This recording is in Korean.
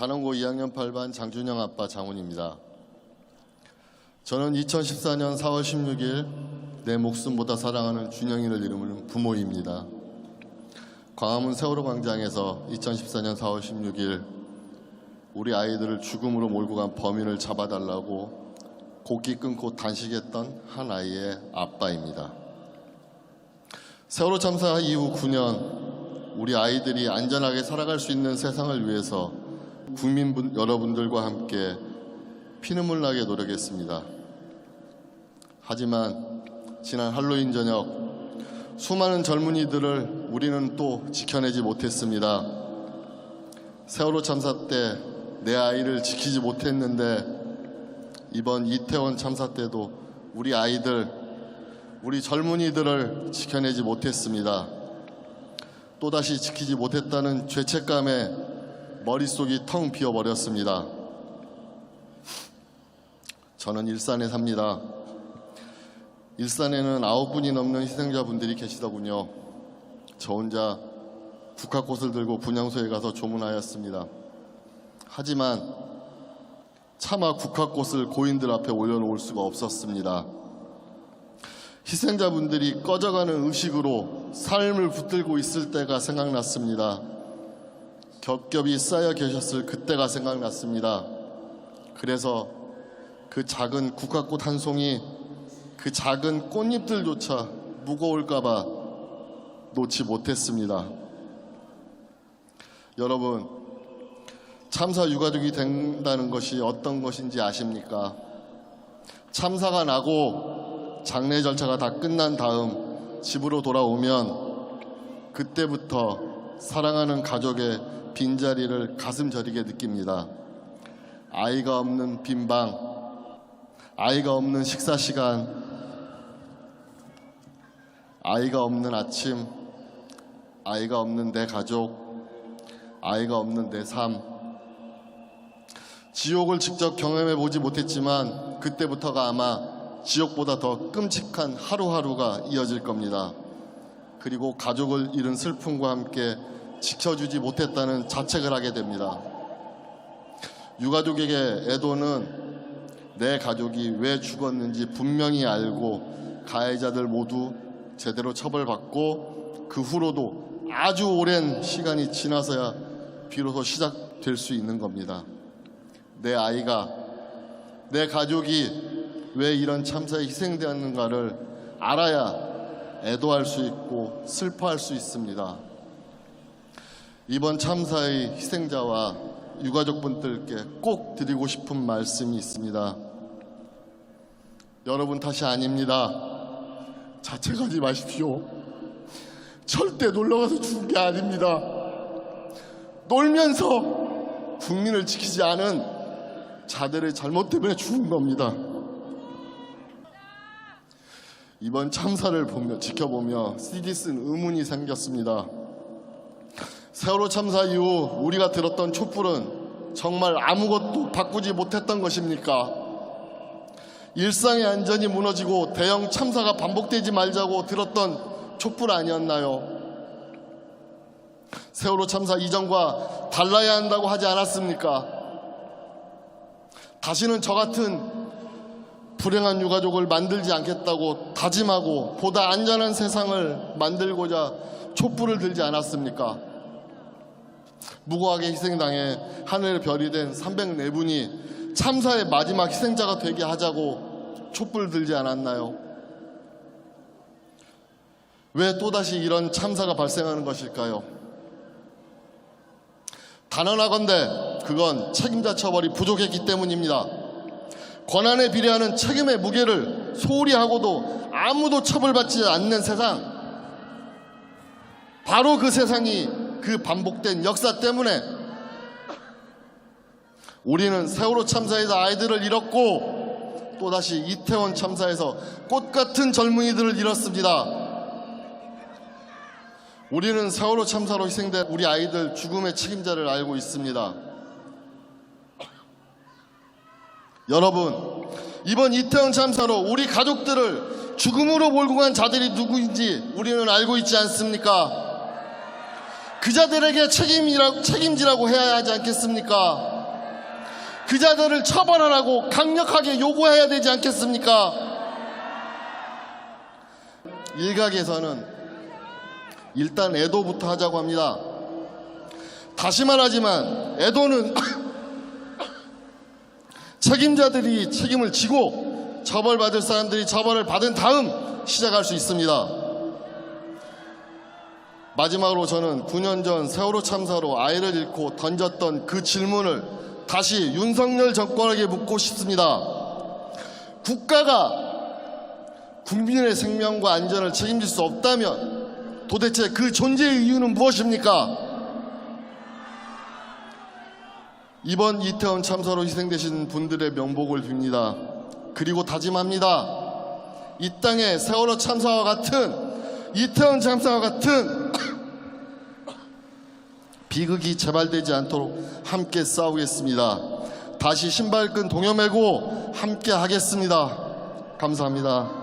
단원고 2학년 8반 장준영 아빠 장훈입니다. 저는 2014년 4월 16일 내 목숨보다 사랑하는 준영이를 이루는 부모입니다. 광화문 세월호 광장에서 2014년 4월 16일 우리 아이들을 죽음으로 몰고 간 범인을 잡아달라고 곡기 끊고 단식했던 한 아이의 아빠입니다. 세월호 참사 이후 9년 우리 아이들이 안전하게 살아갈 수 있는 세상을 위해서 국민 여러분들과 함께 피눈물 나게 노력했습니다. 하지만 지난 할로윈 저녁 수많은 젊은이들을 우리는 또 지켜내지 못했습니다. 세월호 참사 때 내 아이를 지키지 못했는데 이번 이태원 참사 때도 우리 아이들, 우리 젊은이들을 지켜내지 못했습니다. 또다시 지키지 못했다는 죄책감에 머릿속이 텅 비어버렸습니다. 저는 일산에 삽니다. 일산에는 9분이 넘는 희생자분들이 계시더군요. 저 혼자 국화꽃을 들고 분향소에 가서 조문하였습니다. 하지만 차마 국화꽃을 고인들 앞에 올려놓을 수가 없었습니다. 희생자분들이 꺼져가는 의식으로 삶을 붙들고 있을 때가 생각났습니다. 겹겹이 쌓여 계셨을 그때가 생각났습니다. 그래서 그 작은 국화꽃 한 송이, 그 작은 꽃잎들조차 무거울까봐 놓지 못했습니다. 여러분, 참사 유가족이 된다는 것이 어떤 것인지 아십니까? 참사가 나고 장례 절차가 다 끝난 다음 집으로 돌아오면 그때부터 사랑하는 가족의 빈자리를 가슴 저리게 느낍니다. 아이가 없는 빈방, 아이가 없는 식사 시간, 아이가 없는 아침, 아이가 없는 내 가족, 아이가 없는 내 삶. 지옥을 직접 경험해 보지 못했지만 그때부터가 아마 지옥보다 더 끔찍한 하루하루가 이어질 겁니다. 그리고 가족을 잃은 슬픔과 함께 지켜주지 못했다는 자책을 하게 됩니다. 유가족에게 애도는 내 가족이 왜 죽었는지 분명히 알고 가해자들 모두 제대로 처벌받고 그 후로도 아주 오랜 시간이 지나서야 비로소 시작될 수 있는 겁니다. 내 아이가, 내 가족이 왜 이런 참사에 희생되었는가를 알아야 애도할 수 있고 슬퍼할 수 있습니다. 이번 참사의 희생자와 유가족분들께 꼭 드리고 싶은 말씀이 있습니다. 여러분 탓이 아닙니다. 자책하지 마십시오. 절대 놀러가서 죽은 게 아닙니다. 놀면서 국민을 지키지 않은 자들의 잘못 때문에 죽은 겁니다. 이번 참사를 지켜보며 CD 쓴 의문이 생겼습니다. 세월호 참사 이후 우리가 들었던 촛불은 정말 아무것도 바꾸지 못했던 것입니까? 일상의 안전이 무너지고 대형 참사가 반복되지 말자고 들었던 촛불 아니었나요? 세월호 참사 이전과 달라야 한다고 하지 않았습니까? 다시는 저 같은 불행한 유가족을 만들지 않겠다고 다짐하고 보다 안전한 세상을 만들고자 촛불을 들지 않았습니까? 무고하게 희생당해 하늘의 별이 된 304분이 참사의 마지막 희생자가 되게 하자고 촛불 들지 않았나요? 왜 또다시 이런 참사가 발생하는 것일까요? 단언하건대 그건 책임자 처벌이 부족했기 때문입니다. 권한에 비례하는 책임의 무게를 소홀히 하고도 아무도 처벌받지 않는 세상, 바로 그 세상이 그 반복된 역사 때문에 우리는 세월호 참사에서 아이들을 잃었고 또다시 이태원 참사에서 꽃같은 젊은이들을 잃었습니다. 우리는 세월호 참사로 희생된 우리 아이들 죽음의 책임자를 알고 있습니다. 여러분, 이번 이태원 참사로 우리 가족들을 죽음으로 몰고 간 자들이 누구인지 우리는 알고 있지 않습니까? 그자들에게 책임지라고 해야 하지 않겠습니까? 그자들을 처벌하라고 강력하게 요구해야 되지 않겠습니까? 일각에서는 일단 애도부터 하자고 합니다. 다시 말하지만 애도는 책임자들이 책임을 지고 처벌받을 사람들이 처벌을 받은 다음 시작할 수 있습니다. 마지막으로 저는 9년 전 세월호 참사로 아이를 잃고 던졌던 그 질문을 다시 윤석열 정권에게 묻고 싶습니다. 국가가 국민의 생명과 안전을 책임질 수 없다면 도대체 그 존재의 이유는 무엇입니까? 이번 이태원 참사로 희생되신 분들의 명복을 빕니다. 그리고 다짐합니다. 이 땅에 세월호 참사와 같은, 이태원 참사와 같은 비극이 재발되지 않도록 함께 싸우겠습니다. 다시 신발끈 동여매고 함께 하겠습니다. 감사합니다.